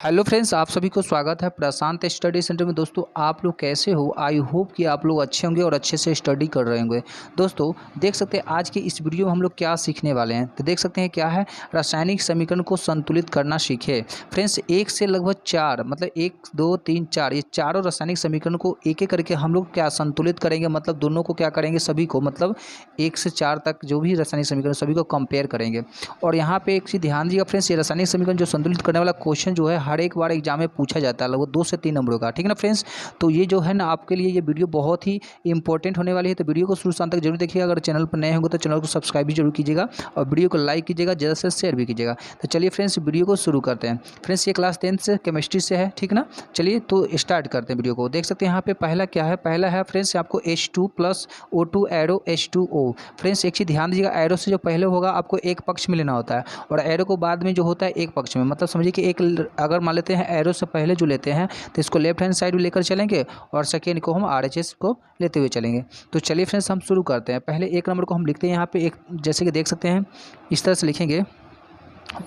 Hello friends, आप सभी को स्वागत है प्रशांत स्टडी सेंटर में। दोस्तों, आप लोग कैसे हो? आई होप कि आप लोग अच्छे होंगे और अच्छे से स्टडी कर रहे होंगे। दोस्तों, देख सकते हैं आज की इस वीडियो में हम लोग क्या सीखने वाले हैं। तो देख सकते हैं क्या है, रासायनिक समीकरण को संतुलित करना सीखे। फ्रेंड्स, एक से लगभग चार, मतलब 1 2 3 4, ये चारों रासायनिक समीकरण को एक एक करके हम लोग क्या संतुलित करेंगे, मतलब दोनों को क्या करेंगे, सभी को, मतलब 1 से 4 तक जो भी रासायनिक समीकरण सभी को कंपेयर करेंगे। और यहाँ पे एक चीज़ ध्यान दीजिएगा फ्रेंड्स, ये रासायनिक समीकरण जो संतुलित करने वाला क्वेश्चन जो है हर एक बार एग्जाम में पूछा जाता है, लगभग 2 से 3 नंबरों का। ठीक है ना फ्रेंड्स? तो ये जो है ना, आपके लिए ये वीडियो बहुत ही इंपॉर्टेंट होने वाली है। तो वीडियो को शुरू से अंत तक जरूर देखिएगा। अगर चैनल पर नए होंगे तो चैनल को सब्सक्राइब भी जरूर कीजिएगा और वीडियो को लाइक कीजिएगा, ज़्यादा से शेयर भी कीजिएगा। तो चलिए फ्रेंड्स, वीडियो को शुरू करते हैं। फ्रेंड्स, ये क्लास 10th से केमिस्ट्री से है, ठीक ना? चलिए तो स्टार्ट करते हैं वीडियो को। देख सकते हैं यहाँ पे पहला क्या है, पहला है फ्रेंड्स आपको H2 + O2 arrow H2O। Friends, एक चीज़ ध्यान दीजिएगा, एरो से जो पहले होगा आपको एक पक्ष में लेना होता है और एरो को बाद में जो होता है एक पक्ष में। मतलब समझिए कि एक, अगर मान लेते हैं एरो से पहले जो लेते हैं तो इसको लेफ्ट हैंड साइड में लेकर चलेंगे और सेकेंड को हम RHS को लेते हुए चलेंगे। तो चलिए फ्रेंड्स, हम शुरू करते हैं। पहले एक नंबर को हम लिखते हैं यहाँ पे, एक जैसे कि देख सकते हैं इस तरह से लिखेंगे।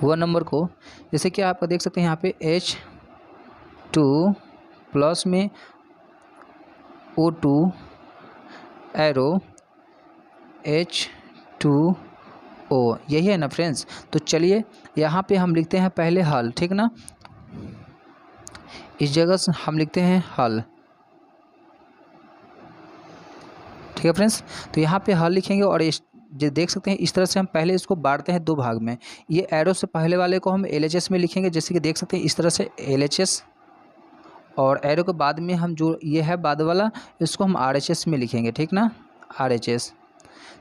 1 नंबर को जैसे कि आप देख सकते हैं यहाँ पे H2 प्लस में O2 एरो H2O, यही है ना फ्रेंड्स? तो चलिए यहाँ पे हम लिखते हैं पहले हल, ठीक ना? इस जगह से हम लिखते हैं हल, ठीक है फ्रेंड्स? तो यहाँ पे हल लिखेंगे और जो देख सकते हैं इस तरह से हम पहले इसको बांटते हैं 2 भाग में। ये एरो से पहले वाले को हम LHS में लिखेंगे, जैसे कि देख सकते हैं इस तरह से LHS, और एरो के बाद में हम जो ये है बाद वाला, इसको हम RHS में लिखेंगे, ठीक ना? RHS।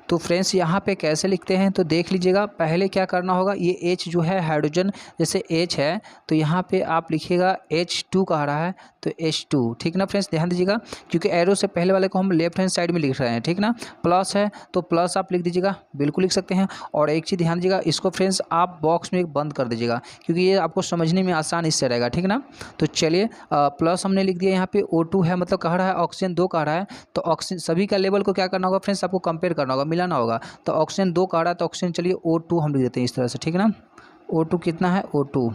तो फ्रेंड्स, यहाँ पे कैसे लिखते हैं तो देख लीजिएगा। पहले क्या करना होगा, ये H जो है हाइड्रोजन, जैसे H है तो यहाँ पे आप लिखिएगा H2 कह रहा है तो H2, ठीक ना फ्रेंड्स? ध्यान दीजिएगा क्योंकि एरो से पहले वाले को हम लेफ्ट हैंड साइड में लिख रहे हैं, ठीक ना? प्लस है तो प्लस आप लिख दीजिएगा, बिल्कुल लिख सकते हैं। और एक चीज़ ध्यान दीजिएगा, इसको फ्रेंड्स आप बॉक्स में बंद कर दीजिएगा क्योंकि ये आपको समझने में आसान इससे रहेगा, ठीक ना? तो चलिए प्लस हमने लिख दिया। यहाँ पे O2 है, मतलब कह रहा है ऑक्सीजन 2 कह रहा है, तो ऑक्सीजन सभी का लेवल को क्या करना होगा फ्रेंड्स, आपको कंपेयर करना होगा, मिलाना होगा। तो ऑक्सीजन 2 कह रहा है तो ऑक्सीजन चलिए O2 हम लिख देते हैं इस तरह से, ठीक है ना? O2 कितना है, O2।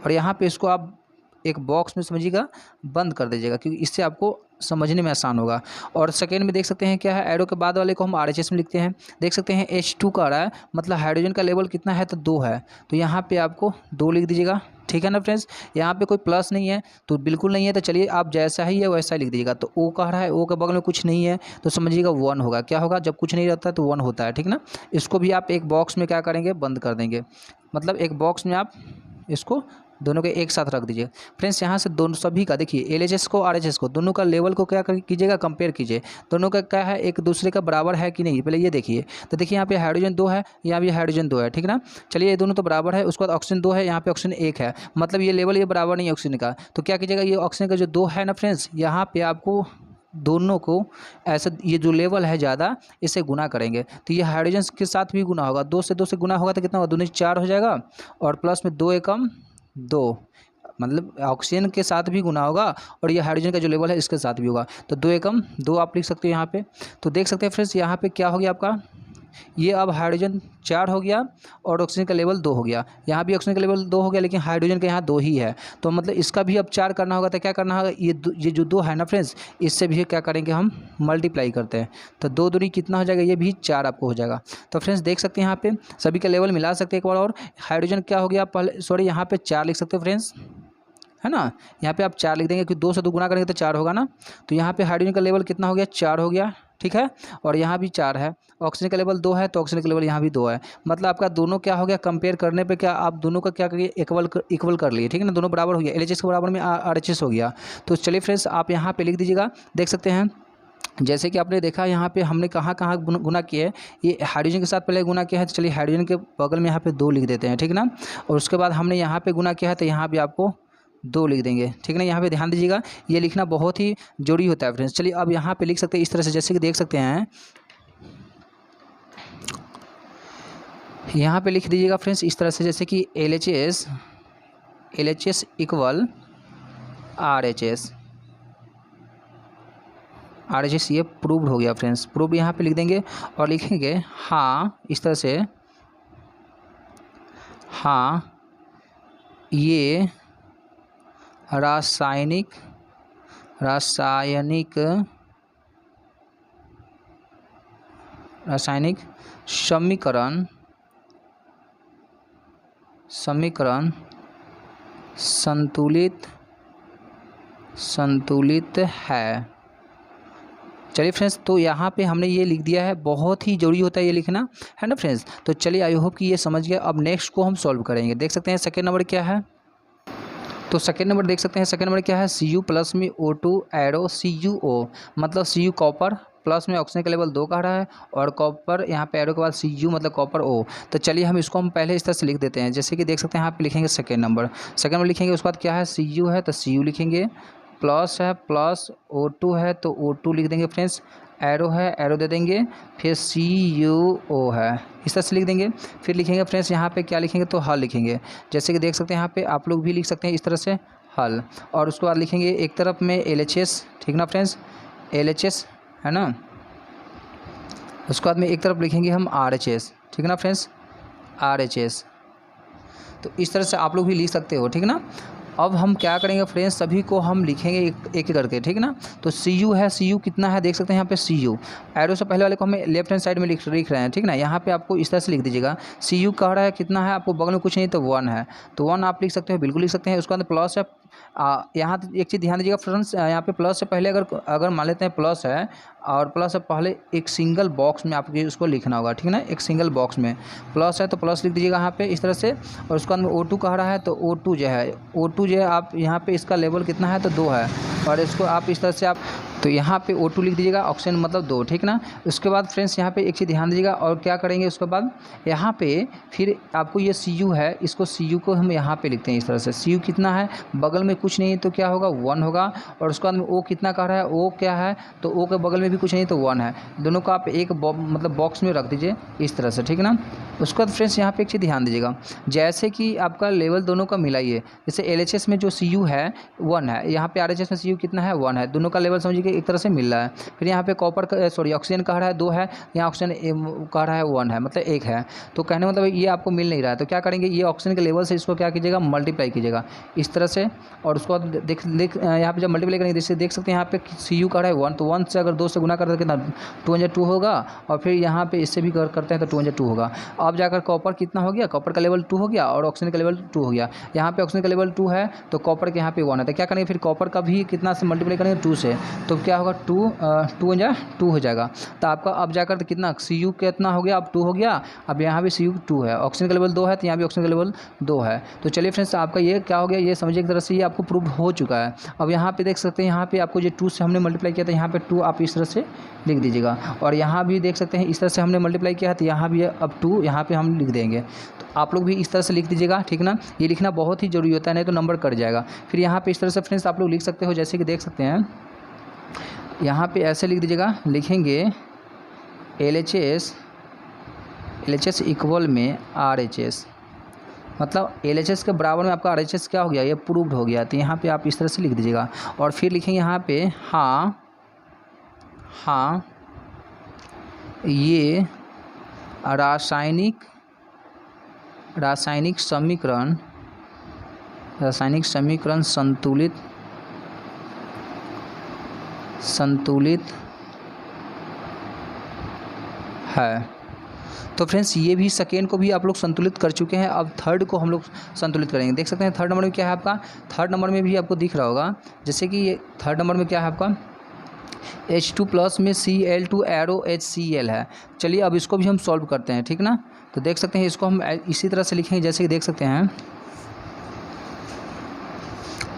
और यहाँ पे इसको आप एक बॉक्स में समझिएगा बंद कर दीजिएगा क्योंकि इससे आपको समझने में आसान होगा। और सेकेंड में देख सकते हैं क्या है, एरो के बाद वाले को हम RHS में लिखते हैं। देख सकते हैं H2 का आ रहा है, मतलब हाइड्रोजन का लेवल कितना है तो 2 है, तो यहाँ पे आपको 2 लिख दीजिएगा, ठीक है ना फ्रेंड्स? यहाँ पे कोई प्लस नहीं है तो बिल्कुल नहीं है, तो चलिए आप जैसा ही है वैसा ही लिख दीजिएगा। तो O कह रहा है, O के बगल में कुछ नहीं है तो समझिएगा 1 होगा। क्या होगा, जब कुछ नहीं रहता है तो 1 होता है, ठीक ना? इसको भी आप एक बॉक्स में क्या करेंगे, बंद कर देंगे, मतलब एक बॉक्स में आप इसको दोनों के एक साथ रख दीजिए। फ्रेंड्स, यहाँ से दोनों सभी का देखिए, LHS को RHS को दोनों का लेवल को क्या कीजिएगा, कंपेयर कीजिए। दोनों का क्या है, एक दूसरे का बराबर है कि नहीं, पहले ये देखिए। तो देखिए यहाँ पे हाइड्रोजन 2 है, यहाँ भी हाइड्रोजन 2 है, ठीक ना? चलिए ये दोनों तो बराबर है। उसके बाद ऑक्सीजन 2 है, यहाँ पे ऑक्सीजन 1 है, मतलब ये लेवल ये बराबर नहीं है ऑक्सीजन का। तो क्या कीजिएगा, ये ऑक्सीजन का जो 2 है ना फ्रेंड्स, यहाँ पर आपको दोनों को ऐसा, ये जो लेवल है ज़्यादा, इसे गुना करेंगे तो ये हाइड्रोजन के साथ भी गुना होगा। 2 से गुना होगा तो कितना होगा, 2 4 हो जाएगा, और प्लस में 2 एकम 2, मतलब ऑक्सीजन के साथ भी गुना होगा और ये हाइड्रोजन का जो लेवल है इसके साथ भी होगा, तो 2 एकम 2 आप लिख सकते हो यहाँ पे। तो देख सकते हैं फ्रेंड्स, यहाँ पे क्या हो गया आपका, ये अब हाइड्रोजन 4 हो गया और ऑक्सीजन का लेवल 2 हो गया। यहाँ भी ऑक्सीजन का लेवल 2 हो गया, लेकिन हाइड्रोजन का यहाँ 2 ही है, तो मतलब इसका भी अब 4 करना होगा। तो क्या करना होगा, ये जो 2 है ना फ्रेंड्स, इससे भी क्या करेंगे, हम मल्टीप्लाई करते हैं, तो 2 दूनी कितना हो जाएगा, ये भी 4 आपको हो जाएगा। तो फ्रेंड्स देख सकते हैं यहाँ पे सभी का लेवल मिला सकते हैं एक बार। और हाइड्रोजन क्या हो गया, पहले सॉरी यहाँ पे 4 लिख सकते हो फ्रेंड्स, है ना? यहाँ पे आप 4 लिख देंगे क्योंकि 2 से 2 गुना करेंगे तो 4 होगा ना। तो यहाँ पे हाइड्रोजन का लेवल कितना हो गया, 4 हो गया, ठीक है? और यहाँ भी 4 है। ऑक्सीजन का लेवल 2 है तो ऑक्सीजन का लेवल यहाँ भी 2 है, मतलब आपका दोनों क्या हो गया, कंपेयर करने पे क्या आप दोनों का क्या करिए, इक्वल कर लिए, ठीक है ना? दोनों बराबर हो गया, LHS के बराबर में RHS हो गया। तो चलिए फ्रेंड्स, आप यहाँ पे लिख दीजिएगा। देख सकते हैं जैसे कि आपने देखा यहाँ पे हमने कहाँ कहाँ गुना किया है, ये हाइड्रोजन के साथ पहले गुना किया है, तो चलिए हाइड्रोजन के बगल में यहाँ पे 2 लिख देते हैं, ठीक ना? और उसके बाद हमने यहाँ पे गुना किया है तो यहाँ भी आपको 2 लिख देंगे, ठीक ना? यहाँ पे ध्यान दीजिएगा, ये लिखना बहुत ही जरूरी होता है फ्रेंड्स। चलिए अब यहाँ पे लिख सकते हैं इस तरह से, जैसे कि देख सकते हैं यहाँ पे लिख दीजिएगा फ्रेंड्स इस तरह से, जैसे कि LHS इक्वल RHS, ये प्रूव्ड हो गया फ्रेंड्स। प्रूव यहाँ पे लिख देंगे और लिखेंगे हाँ, इस तरह से, हाँ ये रासायनिक समीकरण संतुलित है। चलिए फ्रेंड्स, तो यहाँ पे हमने ये लिख दिया है, बहुत ही जरूरी होता है ये लिखना, है ना फ्रेंड्स। तो चलिए, आई होप कि ये समझ गया। अब नेक्स्ट को हम सॉल्व करेंगे। देख सकते हैं सेकेंड नंबर क्या है। तो सेकेंड नंबर देख सकते हैं, सेकेंड नंबर क्या है, Cu प्लस में O2 एरो CuO, मतलब Cu कॉपर, प्लस में ऑक्सीजन का लेवल 2 कह रहा है, और कॉपर यहाँ पे एरो के बाद Cu मतलब कॉपर O। तो चलिए हम इसको हम पहले इस तरह से लिख देते हैं, जैसे कि देख सकते हैं यहाँ पे लिखेंगे सेकेंड नंबर लिखेंगे, उसके बाद क्या है Cu है तो Cu लिखेंगे, प्लस है प्लस O2 है तो O2 लिख देंगे फ्रेंड्स, एरो है एरो दे देंगे, फिर CuO है, इस तरह से लिख देंगे। फिर लिखेंगे फ्रेंड्स यहाँ पे क्या लिखेंगे तो हल लिखेंगे, जैसे कि देख सकते हैं यहाँ पे आप लोग भी लिख सकते हैं इस तरह से हल। और उसके बाद लिखेंगे एक तरफ में LHS, ठीक ना फ्रेंड्स, LHS है ना। उसके बाद में एक तरफ लिखेंगे हम RHS, ठीक ना फ्रेंड्स, RHS। तो इस तरह से आप लोग भी लिख सकते हो, ठीक ना। अब हम क्या करेंगे फ्रेंड्स, सभी को हम लिखेंगे एक एक करके, ठीक ना। तो Cu है, Cu कितना है देख सकते हैं यहाँ पे Cu, एरो से पहले वाले को हमें लेफ्ट हैंड साइड में लिख रहे हैं, ठीक ना। यहाँ पे आपको इस तरह से लिख दीजिएगा, Cu कह रहा है कितना है, आपको बगल में कुछ नहीं तो 1 है, तो 1 आप लिख सकते हो, बिल्कुल लिख सकते हैं। उसके बाद प्लस है, यहाँ एक चीज़ ध्यान दीजिएगा फ्रेंड्स, यहाँ पे प्लस से पहले अगर मान लेते हैं प्लस है और प्लस से पहले एक सिंगल बॉक्स में आपको उसको लिखना होगा, ठीक ना। एक सिंगल बॉक्स में प्लस है तो प्लस लिख दीजिएगा यहाँ पे इस तरह से। और उसके बाद में O2 कह रहा है तो O2 जो है आप यहाँ पे इसका लेवल कितना है तो 2 है, और इसको आप इस तरह से आप तो यहाँ पे O2 लिख दीजिएगा, ऑक्सीजन मतलब 2, ठीक ना। उसके बाद फ्रेंड्स यहाँ पे एक चीज़ ध्यान दीजिएगा, और क्या करेंगे उसके बाद यहाँ पे फिर आपको ये Cu है, इसको Cu को हम यहाँ पे लिखते हैं इस तरह से। Cu कितना है, बगल में कुछ नहीं तो क्या होगा 1 होगा, और उसके बाद में O कितना कह रहा है, O क्या है तो O के बगल में भी कुछ नहीं तो 1 है, दोनों को आप एक मतलब बॉक्स में रख दीजिए इस तरह से, ठीक ना। उसके बाद फ्रेंड्स यहाँ पे एक चीज़ ध्यान दीजिएगा, जैसे कि आपका लेवल दोनों का मिलाइए, जैसे LHS में जो Cu है 1 है, यहाँ पे RHS में Cu कितना है 1 है, दोनों का लेवल समझिए एक तरह से मिल रहा है। फिर यहाँ पे कॉपर का ऑक्सीजन कह रहा है 2 है, यहाँ ऑक्सीजन कह रहा है 1 है, मतलब 1 है। तो कहने मतलब ये आपको मिल नहीं रहा है, तो क्या करेंगे, ये ऑक्सीजन के लेवल से इसको क्या कीजिएगा मल्टीप्लाई कीजिएगा इस तरह से। और उसको देख यहाँ पे जब मल्टीप्लाई करेंगे जैसे देख सकते हैं यहाँ पे Cu कह रहा है 1, तो 1 से अगर 2 से गुना करते हैं कितना 2 होगा, और फिर यहाँ पे इससे भी करते हैं तो 2 होगा। अब जाकर कॉपर कितना हो गया, कॉपर का लेवल 2 हो गया और ऑक्सीजन का लेवल 2 हो गया। यहाँ पे ऑक्सीजन का लेवल 2 है तो कॉपर के यहाँ पे 1 है, तो क्या करेंगे फिर कॉपर का भी कितना से मल्टीप्लाई करेंगे 2 से, तो क्या होगा 2 हो जाएगा। तो आपका अब जाकर तो कितना Cu कितना हो गया, अब 2 हो गया, अब यहाँ भी Cu 2 है, ऑक्सीजन का लेवल 2 है तो यहाँ भी ऑक्सीजन का लेवल 2 है। तो चलिए फ्रेंड्स आपका ये क्या हो गया, ये समझिए एक तरह से ये आपको प्रूव हो चुका है। अब यहाँ पे देख सकते हैं यहाँ पे आपको ये 2 से हमने मल्टीप्लाई किया था, यहाँ पे 2 आप इस तरह से लिख दीजिएगा, और यहाँ भी देख सकते हैं इस तरह से हमने मल्टीप्लाई किया है तो यहाँ भी अब 2 यहाँ पे हम लिख देंगे। तो आप लोग भी इस तरह से लिख दीजिएगा, ठीक ना। ये लिखना बहुत ही जरूरी होता है, नहीं तो नंबर कट जाएगा। फिर यहाँ पे इस तरह से फ्रेंड्स आप लोग लिख सकते हो, जैसे कि देख सकते हैं यहाँ पे ऐसे लिख दीजिएगा, लिखेंगे LHS इक्वल में RHS, मतलब LHS के बराबर में आपका RHS क्या हो गया, ये प्रूव्ड हो गया। तो यहाँ पे आप इस तरह से लिख दीजिएगा, और फिर लिखेंगे यहाँ पे हाँ ये रासायनिक समीकरण संतुलित है। तो फ्रेंड्स ये भी सेकेंड को भी आप लोग संतुलित कर चुके हैं, अब थर्ड को हम लोग संतुलित करेंगे। देख सकते हैं थर्ड नंबर में क्या है आपका, थर्ड नंबर में भी आपको दिख रहा होगा, जैसे कि ये थर्ड नंबर में क्या है आपका H2 प्लस में Cl2 एरो HCl है। चलिए अब इसको भी हम सॉल्व करते हैं, ठीक ना। तो देख सकते हैं इसको हम इसी तरह से लिखेंगे, जैसे कि देख सकते हैं।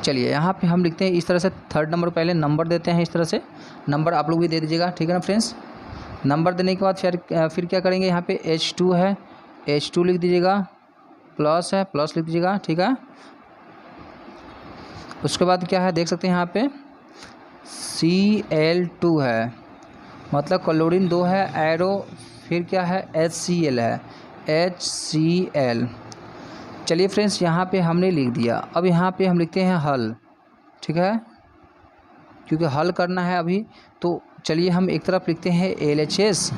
चलिए यहाँ पे हम लिखते हैं इस तरह से, थर्ड नंबर पहले नंबर देते हैं इस तरह से, नंबर आप लोग भी दे दीजिएगा, ठीक है ना फ्रेंड्स। नंबर देने के बाद फिर क्या करेंगे, यहाँ पे H2 है, H2 लिख दीजिएगा, प्लस है प्लस लिख दीजिएगा, ठीक है। उसके बाद क्या है देख सकते हैं यहाँ पे Cl2 है, मतलब क्लोरीन 2 है, एरो फिर क्या है HCl है, HCl। चलिए फ्रेंड्स यहाँ पे हमने लिख दिया, अब यहाँ पे हम लिखते हैं हल, ठीक है, क्योंकि हल करना है अभी। तो चलिए हम एक तरफ लिखते हैं LHS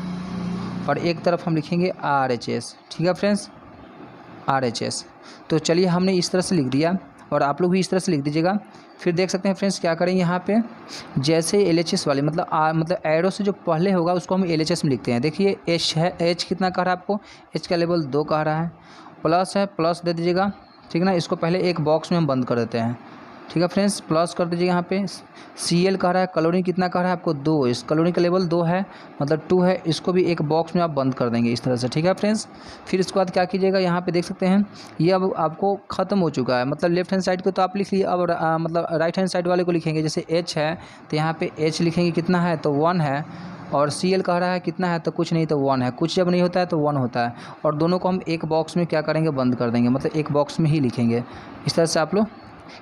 और एक तरफ हम लिखेंगे RHS, ठीक है फ्रेंड्स, RHS। तो चलिए हमने इस तरह से लिख दिया, और आप लोग भी इस तरह से लिख दीजिएगा। फिर देख सकते हैं फ्रेंड्स क्या करेंगे यहाँ पे, जैसे LHS वाले मतलब एरो से जो पहले होगा उसको हम LHS में लिखते हैं। देखिए H है, H कितना कह रहा है आपको, H का लेवल 2 कह रहा है, प्लस है, प्लस दे दीजिएगा, ठीक है ना। इसको पहले एक बॉक्स में हम बंद कर देते हैं, ठीक है फ्रेंड्स, प्लस कर दीजिए। यहाँ पे Cl कह रहा है, क्लोरीन कितना कह रहा है आपको 2, इस क्लोरीन का लेवल 2 है मतलब 2 है, इसको भी एक बॉक्स में आप बंद कर देंगे इस तरह से, ठीक है फ्रेंड्स। फिर इसके बाद क्या कीजिएगा, यहाँ पे देख सकते हैं ये अब आपको ख़त्म हो चुका है, मतलब लेफ्ट हैंड साइड को तो आप लिख लिए, अब मतलब राइट हैंड साइड वाले को लिखेंगे। जैसे H है तो यहाँ पे H लिखेंगे, कितना है तो 1 है, और Cl कह रहा है कितना है तो कुछ नहीं तो 1 है, कुछ जब नहीं होता है तो 1 होता है, और दोनों को हम एक बॉक्स में क्या करेंगे, बंद कर देंगे, मतलब एक बॉक्स में ही लिखेंगे इस तरह से आप लोग,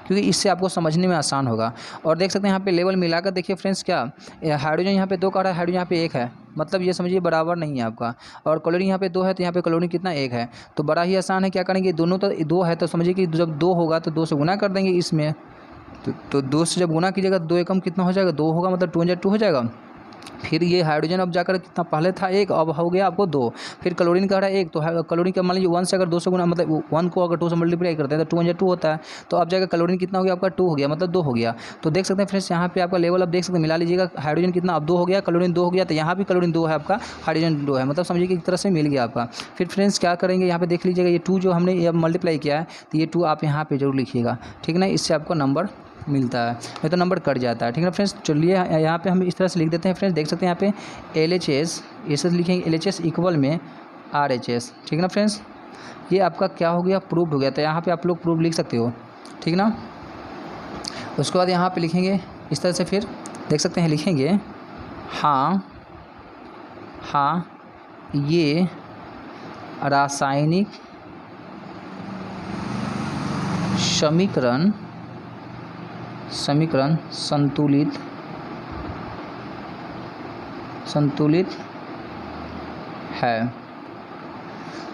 क्योंकि इससे आपको समझने में आसान होगा। और देख सकते हैं यहाँ पे लेवल मिलाकर देखिए फ्रेंड्स, क्या हाइड्रोजन यहाँ पे 2 का रहा है, हाइड्रोजन यहाँ पे 1 है, मतलब ये समझिए बराबर नहीं है आपका, और क्लोरीन यहाँ पे 2 है तो यहाँ पे क्लोरीन कितना 1 है, तो बड़ा ही आसान है। क्या करेंगे, दोनों तो 2 है तो समझिए कि जब 2 होगा तो 2 से गुना कर देंगे इसमें, तो 2 से जब गुना कीजिएगा 2 एकम कितना हो जाएगा, 2 होगा, मतलब 2 × 2 हो जाएगा। फिर ये हाइड्रोजन अब जाकर कितना, पहले था 1 अब हो गया आपको 2, फिर क्लोरीन का रहा है 1, तो क्लोरीन का मान लीजिए 1 से अगर 2 से गुना, मतलब 1 को अगर 2 से मल्टीप्लाई करते हैं तो 2 × 2 होता है, तो अब जाकर क्लोरीन कितना हो गया आपका 2 हो गया, मतलब 2 हो गया। तो देख सकते हैं फ्रेंड्स यहाँ पे आपका लेवल अब देख सकते हैं, मिला लीजिएगा, हाइड्रोजन कितना अब 2 हो गया, क्लोरीन 2 हो गया, तो यहाँ भी क्लोरीन 2 है आपका, हाइड्रोजन 2 है, मतलब समझिए कि एक तरह से मिल गया आपका। फिर फ्रेंड्स क्या करेंगे, यहाँ पे देख लीजिएगा ये 2 जो हमने ये मल्टीप्लाई किया है, तो ये 2 आप यहाँ पे जरूर लिखिएगा, ठीक है ना, इससे आपको नंबर मिलता है, नहीं तो नंबर कट जाता है, ठीक है ना फ्रेंड्स। चलिए यहाँ पे हम इस तरह से लिख देते हैं फ्रेंड्स, देख सकते हैं यहाँ पे LHS, ऐसे लिखेंगे LHS इक्वल में RHS, ठीक है ना फ्रेंड्स। ये आपका क्या हो गया, प्रूव्ड हो गया, तो यहाँ पे आप लोग प्रूव लिख सकते हो, ठीक ना। उसके बाद यहाँ पे लिखेंगे इस तरह से, फिर देख सकते हैं लिखेंगे हाँ ये रासायनिक समीकरण संतुलित है।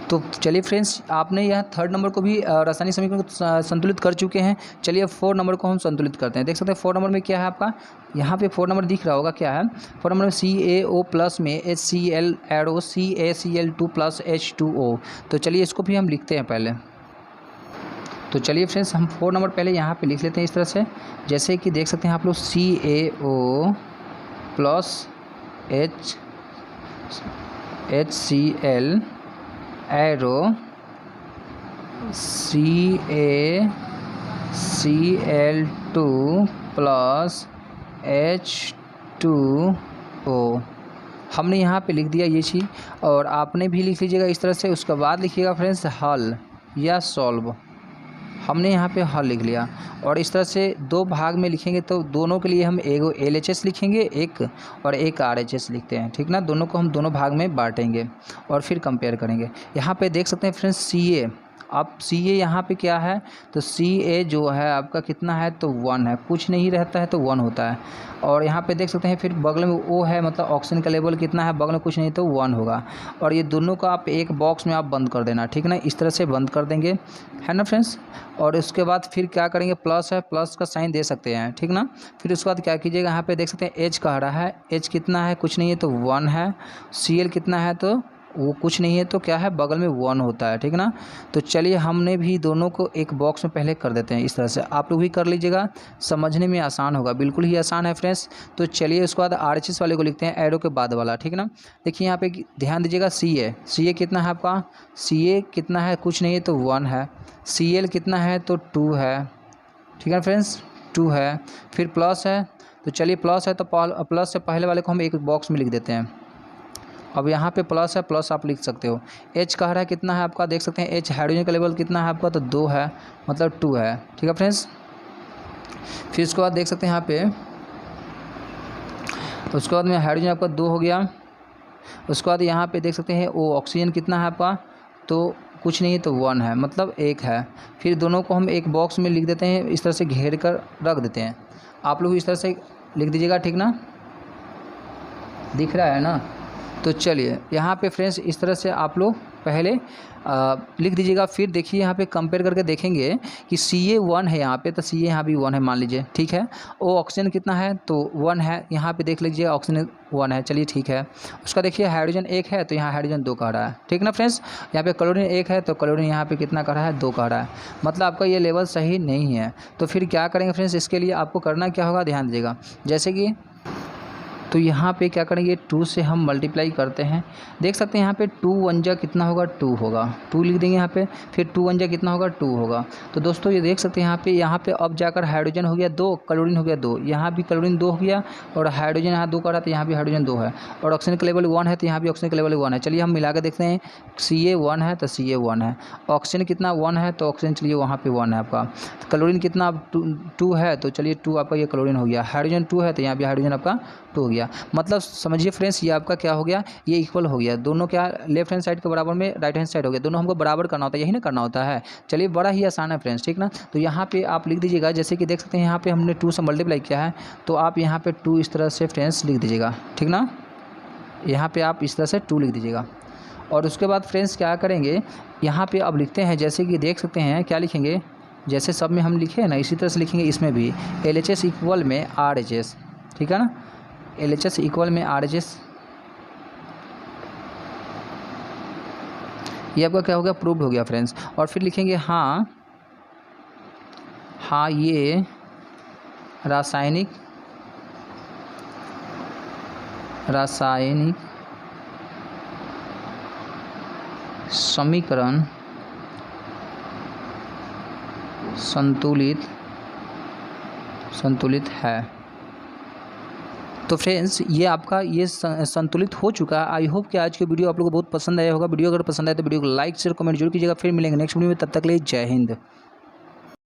तो चलिए फ्रेंड्स, आपने यह 3rd नंबर को भी रासायनिक समीकरण को संतुलित कर चुके हैं। चलिए 4 नंबर को हम संतुलित करते हैं। देख सकते हैं 4 नंबर में क्या है आपका, यहाँ पे 4 नंबर दिख रहा होगा, क्या है 4 नंबर में CaO प्लस में HCl arrow CaCl2 plus H2O। तो चलिए इसको भी हम लिखते हैं पहले। तो चलिए फ्रेंड्स हम 4 नंबर पहले यहाँ पे लिख लेते हैं इस तरह से, जैसे कि देख सकते हैं आप लोग CaO plus HCl arrow CaCl2 plus H2O हमने यहाँ पे लिख दिया ये चीज़, और आपने भी लिख लीजिएगा इस तरह से। उसके बाद लिखिएगा फ्रेंड्स हल या सॉल्व, हमने यहाँ पे हल लिख लिया, और इस तरह से 2 भाग में लिखेंगे, तो दोनों के लिए हम एक LHS लिखेंगे एक, और एक RHS लिखते हैं, ठीक ना। दोनों को हम दोनों भाग में बांटेंगे और फिर कंपेयर करेंगे। यहाँ पे देख सकते हैं फ्रेंड्स CA, अब CA यहाँ पे क्या है, तो CA जो है आपका कितना है तो 1 है, कुछ नहीं रहता है तो 1 होता है। और यहाँ पे देख सकते हैं फिर बगल में O है, मतलब ऑक्सीजन का लेवल कितना है, बगल में कुछ नहीं तो 1 होगा। और ये दोनों को आप एक बॉक्स में आप बंद कर देना, ठीक ना, इस तरह से बंद कर देंगे, है ना फ्रेंड्स। और उसके बाद फिर क्या करेंगे, प्लस है, प्लस का साइन दे सकते हैं, ठीक ना। फिर उसके बाद क्या कीजिएगा, यहाँ पे देख सकते हैं H कह रहा है, H कितना है, कुछ नहीं है तो 1 है, Cl कितना है तो वो कुछ नहीं है तो क्या है, बगल में 1 होता है, ठीक ना। तो चलिए हमने भी दोनों को एक बॉक्स में पहले कर देते हैं इस तरह से, आप लोग भी कर लीजिएगा, समझने में आसान होगा, बिल्कुल ही आसान है फ्रेंड्स। तो चलिए उसके बाद RHS वाले को लिखते हैं, एरो के बाद वाला, ठीक ना। देखिए यहाँ पे ध्यान दीजिएगा, CA कितना है आपका, CA कितना है, कुछ नहीं है तो 1 है, Cl कितना है तो 2 है, ठीक है फ्रेंड्स 2 है। फिर प्लस है, तो चलिए प्लस है तो प्लस से पहले वाले को हम एक बॉक्स में लिख देते हैं। अब यहाँ पे प्लस है, प्लस आप लिख सकते हो। H कह रहा है कितना है आपका, देख सकते हैं H हाइड्रोजन का लेवल कितना है आपका तो 2 है, मतलब 2 है, ठीक है फ्रेंड्स। फिर उसके बाद देख सकते हैं यहाँ पे, उसके बाद में हाइड्रोजन आपका 2 हो गया। उसके बाद यहाँ पे देख सकते हैं O ऑक्सीजन कितना है आपका, तो कुछ नहीं तो 1 है, मतलब 1 है। फिर दोनों को हम एक बॉक्स में लिख देते हैं, इस तरह से घेर कर रख देते हैं। आप लोग इस तरह से लिख दीजिएगा, ठीक ना, दिख रहा है ना। तो चलिए यहाँ पे फ्रेंड्स इस तरह से आप लोग पहले लिख दीजिएगा। फिर देखिए यहाँ पे कंपेयर करके देखेंगे कि CA1 है यहाँ पे, तो CA यहाँ भी 1 है मान लीजिए, ठीक है। ओ ऑक्सीजन कितना है, तो 1 है, यहाँ पे देख लीजिए ऑक्सीजन 1 है, चलिए ठीक है। उसका देखिए हाइड्रोजन 1 है, तो यहाँ हाइड्रोजन 2 कह रहा है, ठीक ना फ्रेंड्स। यहाँ पे क्लोरीन 1 है, तो क्लोरीन यहाँ पे कितना कह रहा है, 2 कह रहा है, मतलब आपका ये लेवल सही नहीं है। तो फिर क्या करेंगे फ्रेंड्स, इसके लिए आपको करना क्या होगा, ध्यान दीजिएगा। जैसे कि तो यहाँ पे क्या करेंगे, 2 से हम मल्टीप्लाई करते हैं, देख सकते हैं यहाँ पे 2 1 जा कितना होगा, 2 होगा, 2 लिख देंगे यहाँ पे। फिर 2 1 जा कितना होगा, 2 होगा। तो दोस्तों ये देख सकते हैं यहाँ पे अब जाकर हाइड्रोजन हो गया 2, क्लोरीन हो गया 2, यहाँ भी क्लोरीन 2 हो गया, और हाइड्रोजन यहाँ 2 का रहा, तो यहाँ भी हाइड्रोजन 2 है, और ऑक्सीजन का लेवल 1 है, तो यहाँ भी ऑक्सीजन का लेवल 1 है। चलिए हम मिला के देखते हैं, CA1 है तो CA1 है, ऑक्सीजन कितना 1 है, तो ऑक्सीजन चलिए वहाँ पे 1 है आपका। क्लोरीन कितना 2 है, तो चलिए 2 आपका ये क्लोरीन हो गया। हाइड्रोजन 2 है, तो यहाँ भी हाइड्रोजन आपका 2 हो गया। मतलब समझिए फ्रेंड्स, ये आपका क्या हो गया, ये इक्वल हो गया, दोनों क्या लेफ्ट हैंड साइड के बराबर में राइट हैंड साइड हो गया, दोनों हमको बराबर करना होता है, यही ना करना होता है। चलिए बड़ा ही आसान है फ्रेंड्स, ठीक ना। तो यहाँ पे आप लिख दीजिएगा, जैसे कि देख सकते हैं यहाँ पे हमने 2 से मल्टीप्लाई किया है, तो आप यहाँ पे 2 इस तरह से फ्रेंड्स लिख दीजिएगा, ठीक ना। यहाँ पे आप इस तरह से 2 लिख दीजिएगा। और उसके बाद फ्रेंड्स क्या करेंगे, यहाँ पे अब लिखते हैं, जैसे कि देख सकते हैं क्या लिखेंगे, जैसे सब में हम लिखे हैं ना, इसी तरह से लिखेंगे इसमें भी, LHS इक्वल में RHS, ठीक है ना, LHS इक्वल में RHS। ये आपका क्या हो गया, प्रूव्ड हो गया फ्रेंड्स। और फिर लिखेंगे हाँ ये रासायनिक समीकरण संतुलित है। तो फ्रेंड्स ये आपका ये संतुलित हो चुका है। आई होप कि आज के वीडियो आप लोगों को बहुत पसंद आया होगा। वीडियो अगर पसंद आए तो वीडियो को लाइक शेयर कमेंट जरूर कीजिएगा। फिर मिलेंगे नेक्स्ट वीडियो में, तब तक के लिए जय हिंद।